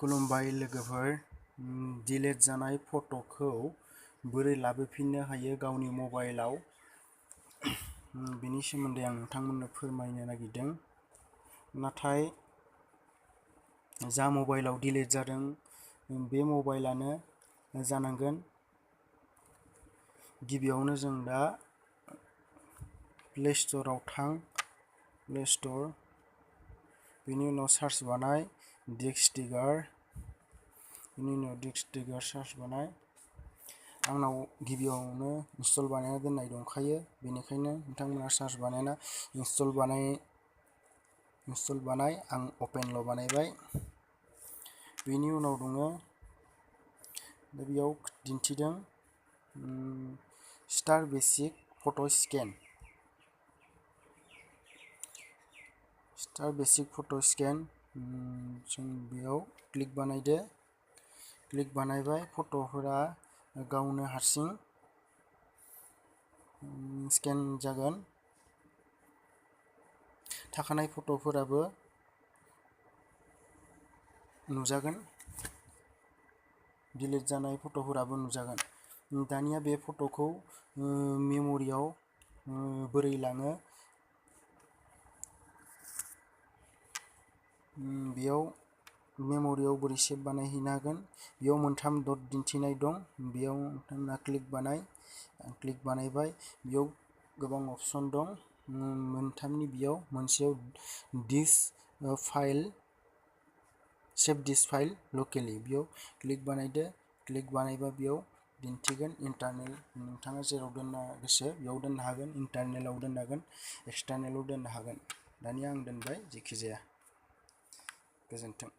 खुलुमबाय लोगोफोर, डिलीट जानाय फट'खौ बोरै लाबोफिननो हायो गावनि मबाइलाव, बेनि सोमोन्दै आं नोंथांमोननो फोरमायनो नागिरदों। नाथाय जा मबाइलाव डिलीट जादों बे मबाइलानो जानांगोन। गिबियावनो जों दा प्ले स्ट'राव थां, प्ले स्ट'र, बेनि उनाव सार्च बानाय डिस्कस्टिगार, बेनि उनाव डिस्कस्टिगार सार्च बानाय। आंनाव गिबियावनो इनस्टल बानायना दोननाय दंखायो, बेनिखायनो नोंथांमोना सार्च बानायना इनस्टल बानाय। आं अपेनल' बानायबाय। बेनि उनाव दङ, दा बेयाव दिन्थिदों स्टार बेसिक फट' स्केन। जों बेयाव क्लिक बानायदो। क्लिक बानायबाय, फट'फोरा गावनो हारसिं स्केन जागोन। थाखानाय फट'फोराबो नुजागोन, डिलीट जानाय फट'फोराबो नुजागोन। दानिया बे फट'खौ मेम'रियाव बोरै लाङो, बेयाव मेम'रियाव बोरै सेभ बानायहैनो हागोन। बेयाव मोनथाम डट दिन्थिनाय दं, बेयाव नोंथांमोना क्लिक बानाय। आं क्लिक बानायबाय। बेयाव गोबां अपसन दं, मोनथामनि बेयाव मोनसेयाव दिस फाइल, सेभ दिस फाइल लकेलि, बेयाव क्लिक बानायदो। क्लिक बानायबा बेयाव दिन्थिगोन इन्टारनेल, नोंथाङा जेराव दोननो गोसो बेयाव दोननो हागोन। इन्टारनेलाव दोननो हागोन, एक्सटार्नेलाव दोननो हागोन। दानिया आं दोनबाय, जेखि जाया। गोजोन्थों।